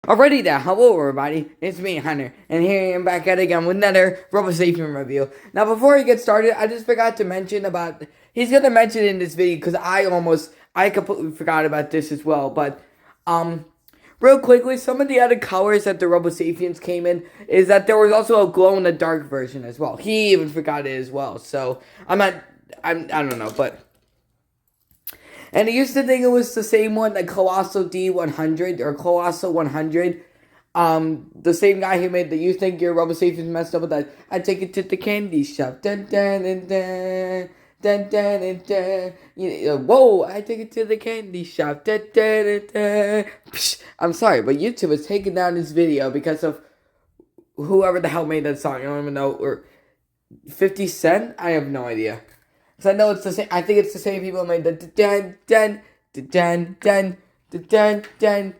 Alrighty there, hello everybody, it's me, Hunter, and here I am back at it again with another Robosapien review. Now before we get started, I just forgot to mention about, he's gonna mention it in this video, because I completely forgot about this as well, but, real quickly, some of the other colors that the Robosapiens came in, is that there was also a glow-in-the-dark version as well. He even forgot it as well, so, I don't know, but... And I used to think it was the same one, like Colossal D100 or Colossal 100. The same guy who made the "You Think Your Robosapiens Messed Up with That." I take it to the candy shop. Dun dun dun dun dun dun dun. Dun. Whoa! I take it to the candy shop. Dun dun dun dun. Psh, I'm sorry, but YouTube is taking down this video because of whoever the hell made that song. I don't even know, or 50 Cent. I have no idea. So I know it's the same. I think it's the same people who made the dun dun dun dun dun dun.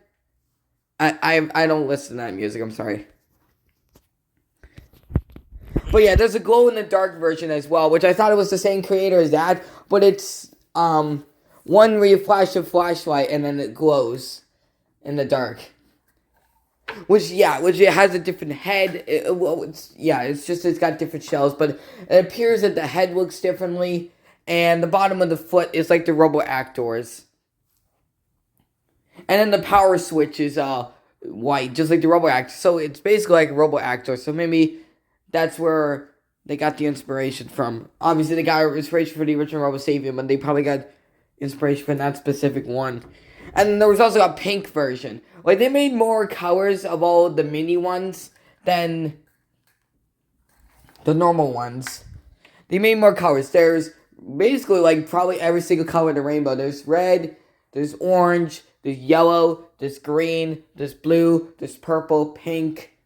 I don't listen to that music. I'm sorry. But yeah, there's a glow in the dark version as well, which I thought it was the same creator as that, but it's one where you flash a flashlight and then it glows in the dark. Which it has a different head. It's got different shells, but it appears that the head looks differently, and the bottom of the foot is like the Robo Actors. And then the power switch is white, just like the Robo Actor. So it's basically like a Robo Actor. So maybe that's where they got the inspiration from. Obviously, they got inspiration for the original Robosapien, but they probably got inspiration from that specific one. And then there was also a pink version. Like, they made more colors of all the mini ones than the normal ones. They made more colors. There's basically, like, probably every single color in the rainbow. There's red, there's orange, there's yellow, there's green, there's blue, there's purple, pink.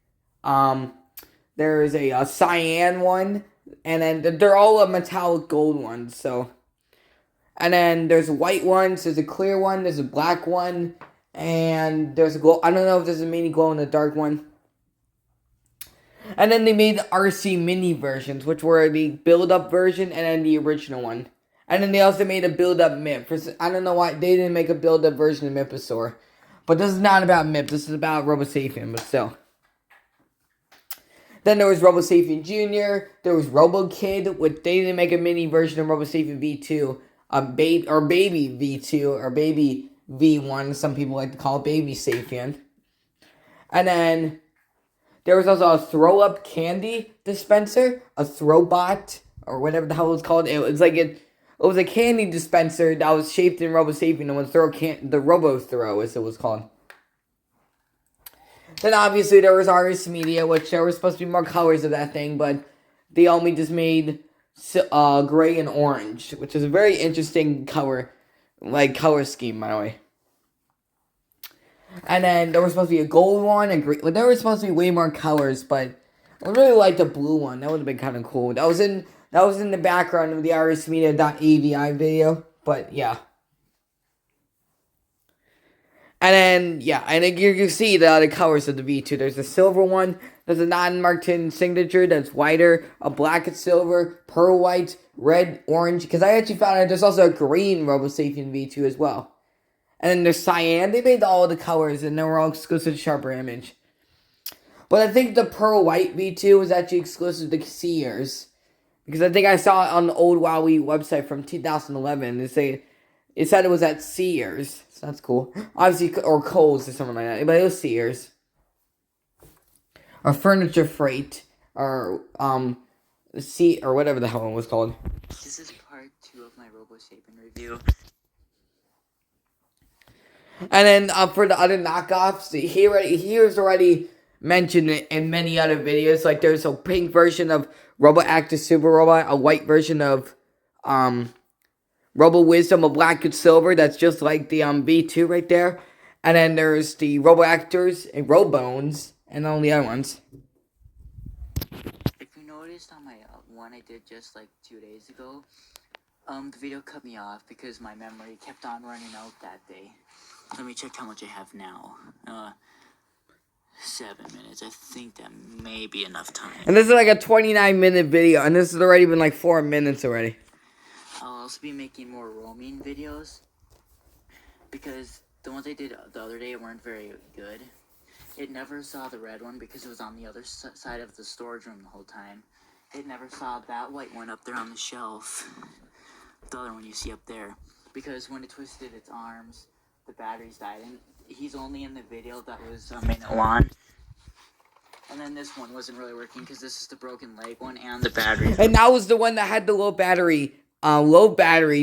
There's a cyan one. And then they're all a metallic gold ones, so... And then there's white ones, there's a clear one, there's a black one, and there's a glow. I don't know if there's a mini glow in the dark one. And then they made the RC mini versions, which were the build-up version and then the original one. And then they also made a build-up MIP. I don't know why they didn't make a build-up version of Myposaur. But this is not about MIP, this is about Robosapien, but still. Then there was Robosapien Jr., there was RoboKid, which they didn't make a mini version of Robosapien V2. Baby V2 or baby V1, some people like to call it Baby Sapien. And then there was also a throw up candy dispenser, a Throwbot, or whatever the hell it was called. It was a candy dispenser that was shaped in Robosapien and would throw the Robo Throw, as it was called. Then obviously there was Artist Media, which there were supposed to be more colors of that thing, but they only just made gray and orange, which is a very interesting color scheme, by the way. And then there was supposed to be a gold one and green. Well, there were supposed to be way more colors, but I really like the blue one. That would have been kind of cool. That was in the background of the artistmedia.avi video, but yeah. And then, and then you can see the other colors of the V2. There's a silver one, there's a non-Martin signature that's whiter, a black and silver, pearl white, red, orange. Because I actually found out there's also a green Robosapien V2 as well. And then there's cyan. They made all the colors and they were all exclusive to Sharper Image. But I think the pearl white V2 was actually exclusive to Sears. Because I think I saw it on the old WowWee website from 2011. It said it was at Sears. So that's cool. Obviously, or Kohl's or something like that. But it was Sears. Or Furniture Freight. Or, or whatever the hell it was called. This is part 2 of my Robosapien review. And then, for the other knockoffs, he was already mentioned in many other videos. Like, there's a pink version of Robo Actor Super Robot. A white version of, Robo Wisdom, a black and silver, that's just like the V2 right there. And then there's the Robo Actors and Robones, and all the other ones. If you noticed on my one I did just like 2 days ago, the video cut me off because my memory kept on running out that day. Let me check how much I have now. 7 minutes. I think that may be enough time. And this is like a 29-minute video, and this has already been like 4 minutes already. I'll also be making more roaming videos because the ones I did the other day weren't very good. It never saw the red one because it was on the other side of the storage room the whole time. It never saw that white one up there on the shelf. The other one you see up there. Because when it twisted its arms, the batteries died. And he's only in the video that was a minute long. And then this one wasn't really working because this is the broken leg one and the battery. And that was the one that had the low battery,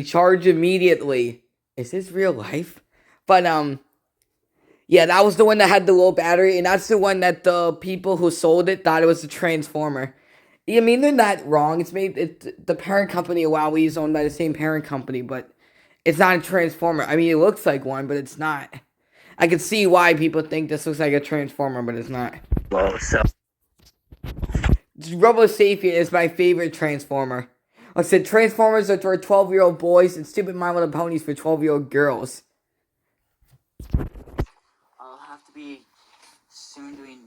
charge immediately. Is this real life? But, yeah, that was the one that had the low battery, and that's the one that the people who sold it thought it was a Transformer. I mean, they're not wrong. The parent company of Huawei is owned by the same parent company, but it's not a Transformer. I mean, it looks like one, but it's not. I can see why people think this looks like a Transformer, but it's not. Well, so Robosapien is my favorite Transformer. Like I said, Transformers are for 12-year-old boys and Stupid My Little Ponies for 12-year-old girls. I'll have to be soon doing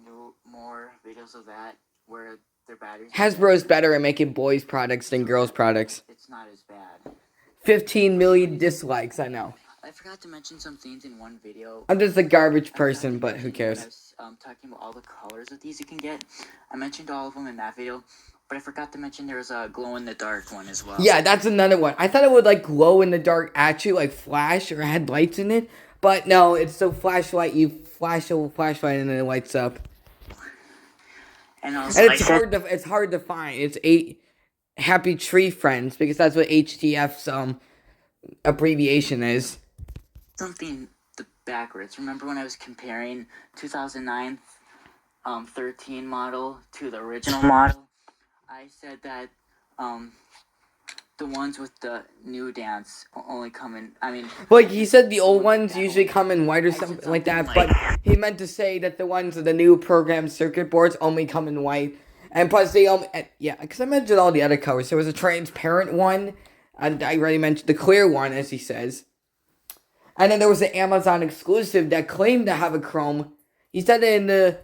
more videos of that where their batteries. Hasbro's better at making boys' products than girls' products. It's not as bad. 15 million dislikes, I know. I forgot to mention some things in one video. I'm just a garbage person, but who cares? I was talking about all the colors of these you can get. I mentioned all of them in that video, but I forgot to mention there was a glow-in-the-dark one as well. Yeah, that's another one. I thought it would, like, glow in the dark at you, like flash, or had lights in it. But no, it's the flashlight. You flash a flashlight and then it lights up. And also, it's hard to find. It's 8 Happy Tree Friends, because that's what HTF's abbreviation is. Something backwards. Remember when I was comparing 2009 13 model to the original model? I said that the ones with the new dance only come in. I mean, well, he said the old ones usually come in white or something like that. But he meant to say that the ones with the new programmed circuit boards only come in white. And plus, because I mentioned all the other colors. There was a transparent one. And I already mentioned the clear one, as he says. And then there was an Amazon exclusive that claimed to have a chrome. He said in the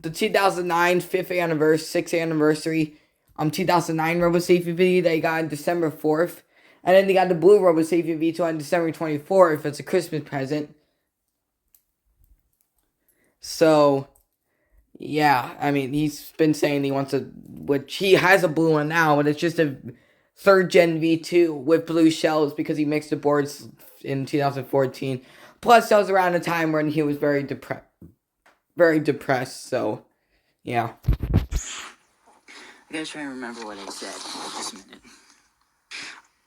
2009 6th anniversary 2009 Robosapien video they got on December 4th. And then they got the blue Robosapien V2 on December 24th. It's a Christmas present. So, yeah, I mean, he's been saying he wants which he has a blue one now, but it's just a 3rd gen V2 with blue shells because he mixed the boards in 2014. Plus, that was around the time when he was very depressed, so, yeah. I gotta try and remember what I said. Just a minute.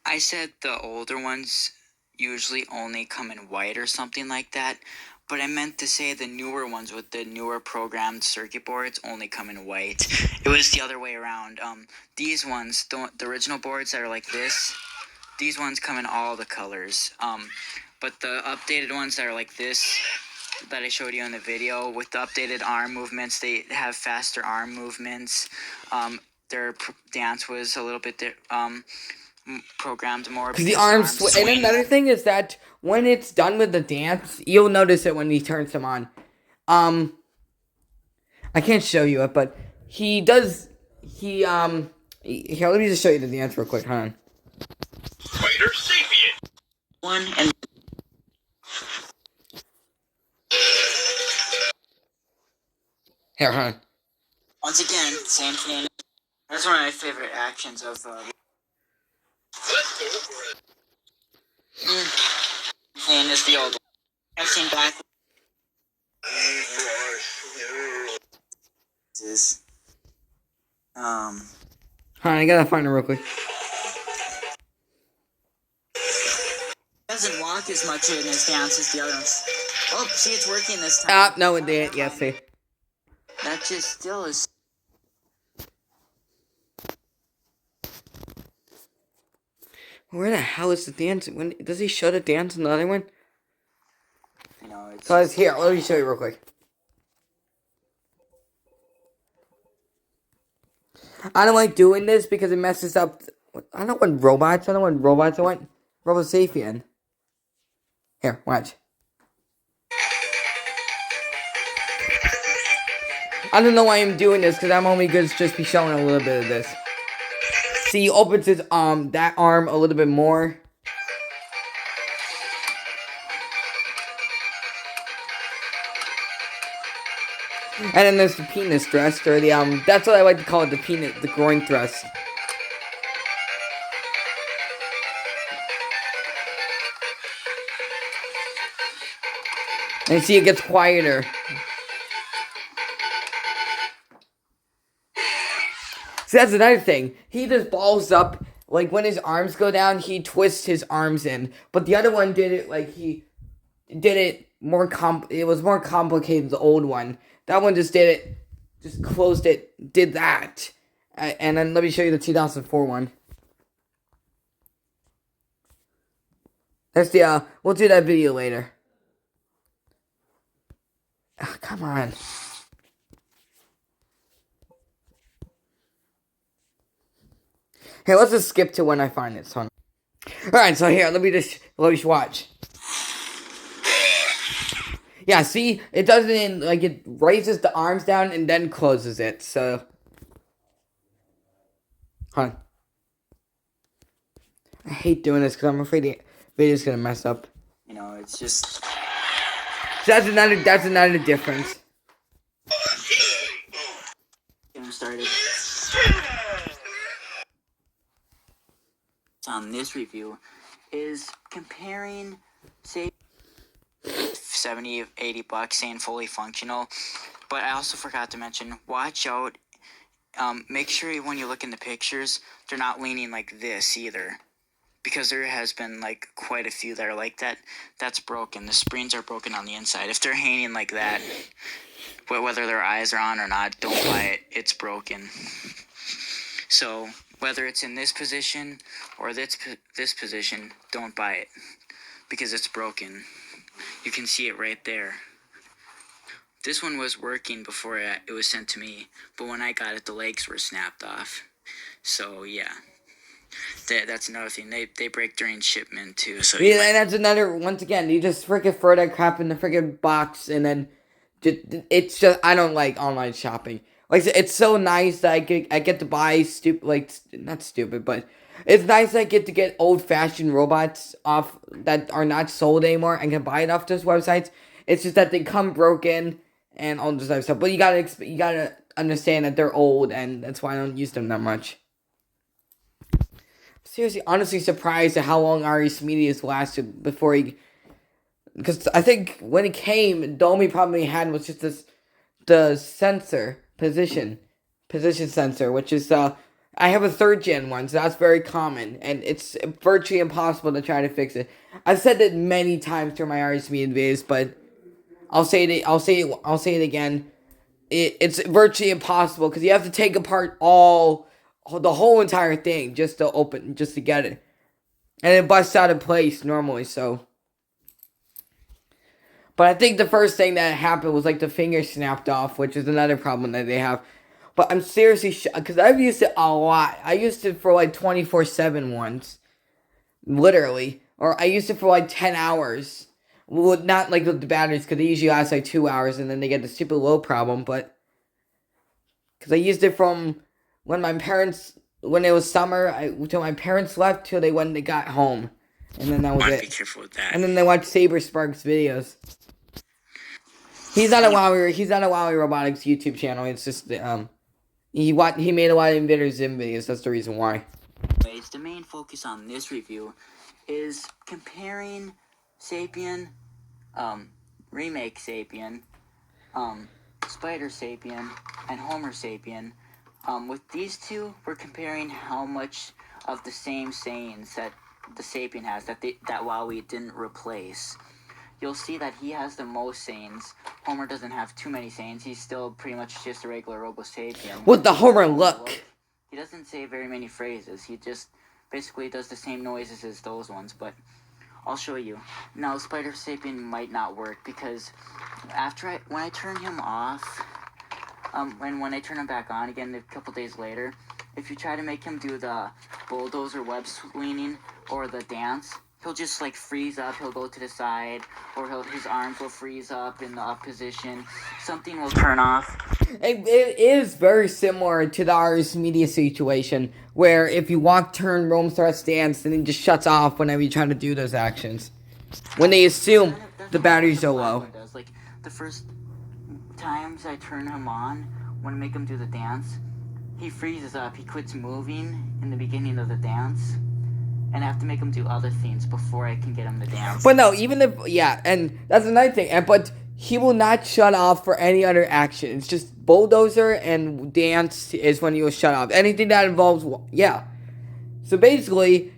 I said the older ones usually only come in white or something like that, but I meant to say the newer ones with the newer programmed circuit boards only come in white. It was the other way around. These ones, the original boards that are like this, these ones come in all the colors. But the updated ones that are like this, that I showed you in the video, with the updated arm movements, they have faster arm movements. Their dance was a little bit programmed more. Because the arms swing. And another thing is that when it's done with the dance, you'll notice it when he turns them on. I can't show you it, but he does. Here, let me just show you the dance real quick. Hold on. Fighter Sapien. One and. Here, hold on. Once again, same thing. That's one of my favorite actions of. Let's go for it. Thing is the old one. I've seen back. Is Hold on, I gotta find it real quick. Doesn't walk as much in his dance as the other ones. Oh, see, it's working this time. No, it didn't. Yes, see. That just still is. Where the hell is the dance? When does he show the dance in the other one? No, it's. So it's here. Let me show you real quick. I don't like doing this because it messes up. I don't want robots. I want Robosapien. Here, watch. I don't know why I'm doing this because I'm only going to just be showing a little bit of this. See, he opens his that arm a little bit more. And then there's the penis thrust, or the that's what I like to call it, the groin thrust. And see, it gets quieter. So that's another thing. He just balls up, like when his arms go down, he twists his arms in. But the other one did it like he did it more it was more complicated, the old one. That one just did it, just closed it, did that. And then let me show you the 2004 one. That's the, we'll do that video later. Oh, come on. Hey, let's just skip to when I find it, son. Alright, so here, let me just watch. Yeah, see? It doesn't, like, it raises the arms down and then closes it, so. Hold on. I hate doing this because I'm afraid the video's gonna mess up. You know, it's just... So that's another difference. Get him started. On this review is comparing, say, 70, 80 bucks saying fully functional, but I also forgot to mention, watch out, make sure when you look in the pictures, they're not leaning like this either, because there has been like quite a few that are like that. That's broken. The springs are broken on the inside. If they're hanging like that, whether their eyes are on or not, don't buy it. It's broken. So whether it's in this position or this position, don't buy it, because it's broken. You can see it right there. This one was working before it was sent to me, but when I got it, the legs were snapped off. So yeah, that's another thing. They break during shipment too. So yeah, and that's another. Once again, you just freaking throw that crap in the freaking box, and then it's just, I don't like online shopping. Like, it's so nice that I get to buy not stupid, but it's nice that I get to get old-fashioned robots off that are not sold anymore and can buy it off those websites. It's just that they come broken and all this other stuff. But you gotta understand that they're old, and that's why I don't use them that much. Seriously, honestly surprised at how long Ari's Media's lasted before he... Because I think when it came, the only problem he had was just the sensor... Position sensor, which is, I have a 3rd gen one, so that's very common, and it's virtually impossible to try to fix it. I've said it many times through my RS Media videos, but I'll say it again. It's virtually impossible, because you have to take apart the whole entire thing just to get it. And it busts out of place normally, so. But I think the first thing that happened was, like, the finger snapped off, which is another problem that they have. But I'm seriously because I've used it a lot. I used it for, like, 24/7 once. Literally. Or I used it for, like, 10 hours. Well, not, like, with the batteries, because they usually last, like, 2 hours, and then they get the stupid low problem, but... Because I used it from when it was summer, until my parents left, till they got home. And then that was it. Be careful with that. And then they watched Saber Sparks videos. He's not a Wowie Robotics YouTube channel. It's just he made a lot of Invader Zim videos. That's the reason why. Anyways, the main focus on this review is comparing Sapien, Remake Sapien, Spider Sapien, and Homer Sapien. With these two, we're comparing how much of the same sayings that the Sapien has that Wowie didn't replace. You'll see that he has the most sayings. Homer doesn't have too many sayings. He's still pretty much just a regular Robosapien. With the Homer look. He doesn't say very many phrases. He just basically does the same noises as those ones, but I'll show you. Now, Spider Sapien might not work because when I turn him off, when I turn him back on again a couple days later, if you try to make him do the bulldozer web swinging or the dance, he'll just like freeze up. He'll go to the side, or his arms will freeze up in the up position. Something will turn off. It is very similar to the RS Media situation, where if you walk, turn, roam, thrust, dance, then it just shuts off whenever you try to do those actions. When they assume the batteries are low. Like the first times I turn him on, when I make him do the dance, he freezes up. He quits moving in the beginning of the dance, and I have to make him do other things before I can get him to dance. But no, even if, yeah, and that's another thing. But he will not shut off for any other action. It's just bulldozer and dance is when he will shut off. Anything that involves, yeah. So basically,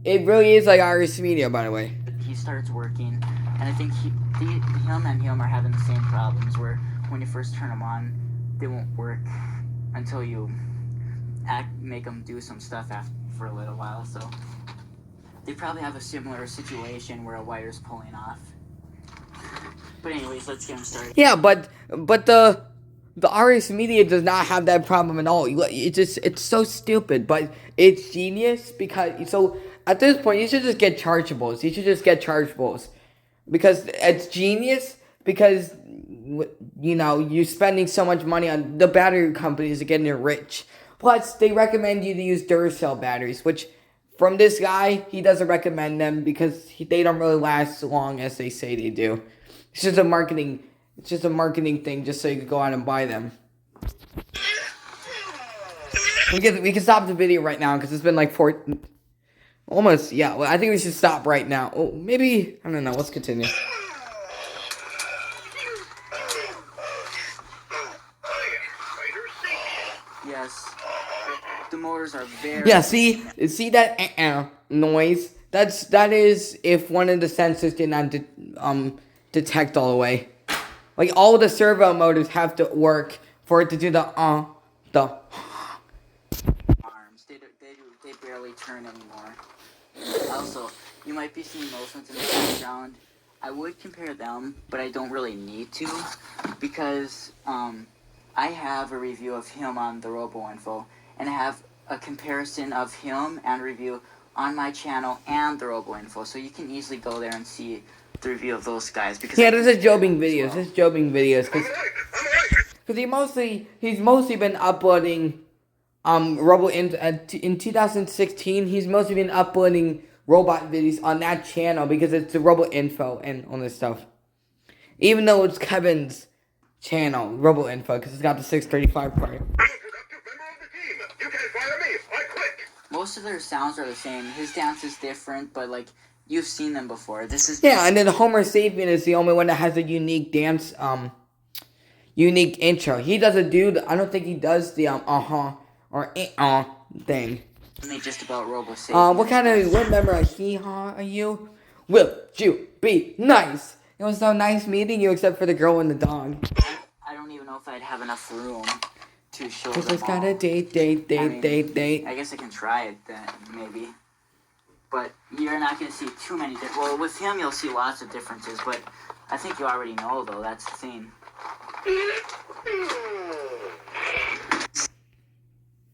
it really is like Iris Media, by the way. He starts working, and I think him and him are having the same problems where when you first turn them on, they won't work until you make them do some stuff for a little while. So they probably have a similar situation where a wire's pulling off. But anyways, let's get them started. Yeah, but the RS Media does not have that problem at all. It's so stupid, but it's genius because so at this point you should just get chargeables. You should just get chargeables because it's genius because you're spending so much money on the battery companies are getting rich. Plus, they recommend you to use Duracell batteries, which from this guy he doesn't recommend them because they don't really last as long as they say they do. It's just a marketing thing, just so you can go out and buy them. We can stop the video right now because it's been like almost, yeah. Well, I think we should stop right now. Oh, maybe I don't know. Let's continue. Yes, the motors are very. Yeah, see that noise? That is if one of the sensors did not detect all the way. Like all the servo motors have to work for it to do the arms. They barely turn anymore. Also, you might be seeing those ones in the background. I would compare them, but I don't really need to because I have a review of him on the Robo Info, and I have a comparison of him and review on my channel and the Robo Info, so you can easily go there and see the review of those guys. Because yeah, this is jobbing videos. This is jobbing videos because he's mostly been uploading Robo in 2016. He's mostly been uploading robot videos on that channel because it's the Robo Info and all this stuff. Even though it's Kevin's channel, Robo Info, because it's got the 635 part. Most of their sounds are the same. His dance is different, but like you've seen them before. This is yeah, and then Homosapien is the only one that has a unique dance, unique intro. He doesn't do I don't think he does the or thing. Only just about Robosapien. What member of hee-haw are you? Will you be nice? It was so nice meeting you, except for the girl and the dog. I don't even know if I'd have enough room to show Cause them it's got all. a date. I guess I can try it then, maybe. But you're not going to see too many well, with him you'll see lots of differences, but I think you already know, though. That's the thing.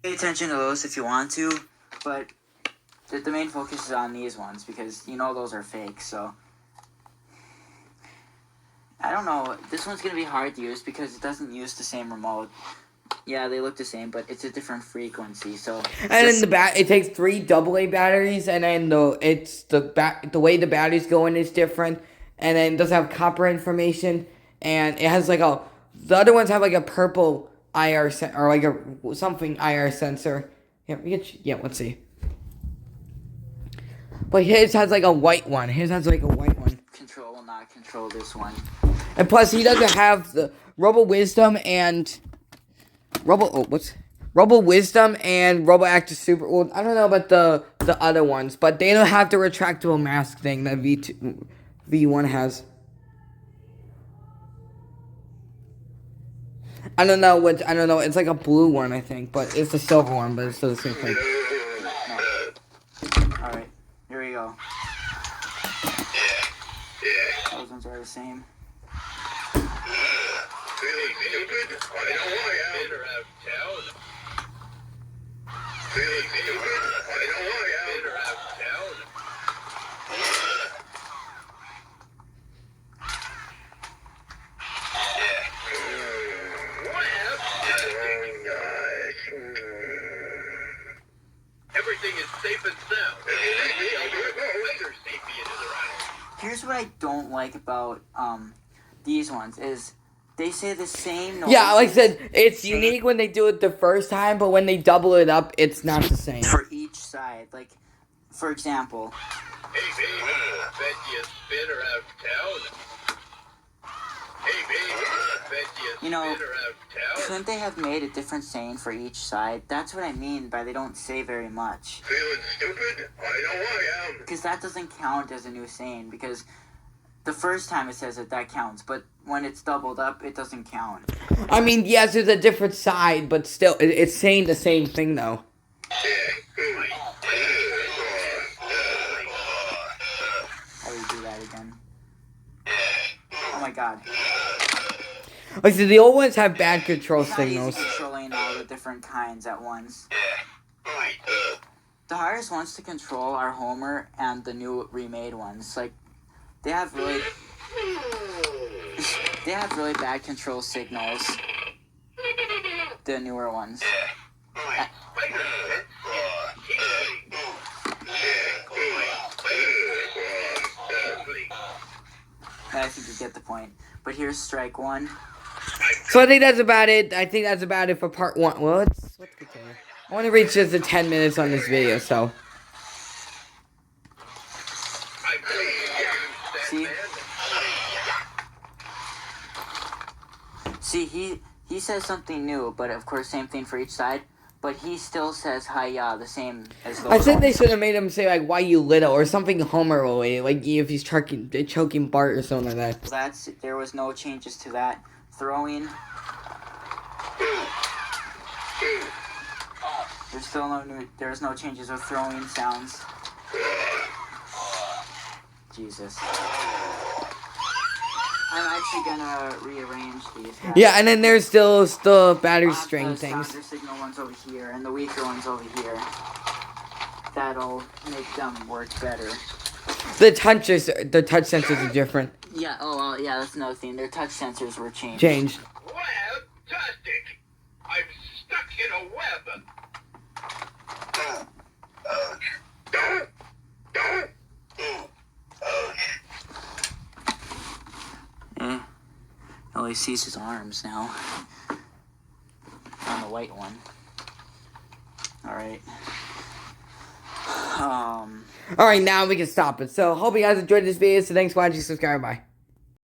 Pay attention to those if you want to, but the main focus is on these ones, because you know those are fake, so... I don't know. This one's going to be hard to use because it doesn't use the same remote. Yeah, they look the same, but it's a different frequency, so... And then it takes 3 AA batteries, and then the way the batteries go in is different, and then it doesn't have copper information, and it has like the other ones have like a purple IR or like a something IR sensor. Yeah, let's see. But his has like a white one. Control will not control this one. And plus, he doesn't have the Robo Wisdom and Robo Wisdom and Robo Active Super. Well, I don't know about the other ones, but they don't have the retractable mask thing that V1 has. I don't know. It's like a blue one, I think, but it's a silver one, but it's still the same thing. All right, here we go. Those ones are the same. Everything is safe and sound. Here's what I don't like about these ones is They say the same noise. Yeah, like I said, it's unique when they do it the first time, but when they double it up, it's not the same. For each side. Like, for example. Hey, baby, bet you spin her out town. Hey, baby, bet you You know, spin her out town. Couldn't they have made a different saying for each side? That's what I mean by they don't say very much. Feeling stupid? I know I am. Because that doesn't count as a new saying. Because the first time it says it, that counts. But when it's doubled up, it doesn't count. I mean, yes, it's a different side, but still, it's saying the same thing, though. How do you do that again? Oh my god. Like I said, the old ones have bad control It's not easy signals. controlling all the different kinds at once. The hardest ones to control are Homer and the new remade ones. Like, they have really bad control signals. The newer ones. I think you get the point. But here's strike one. So I think that's about it. I think that's about it for part one. Well, let's continue. I want to reach just the 10 minutes on this video, so. See? See, he says something new, but of course, same thing for each side. But he still says hi-ya, the same as those I think they ones. should have made him say, like, why you little, or something Homer related, like if he's choking Bart or something like that. There was no changes to that. Throwing. There's no changes of throwing sounds. Jesus. I'm actually gonna rearrange these guys. Yeah, and then there's still battery string the things. stronger signal ones over here and the weaker ones over here. That'll make them work better. The touch sensors are different. Yeah, yeah, that's another thing. Their touch sensors were changed. Wow, fantastic! I'm stuck in a web. All he sees his arms now. On the white one. Alright. Alright, now we can stop it. So, hope you guys enjoyed this video. So, thanks for watching. Subscribe. Bye.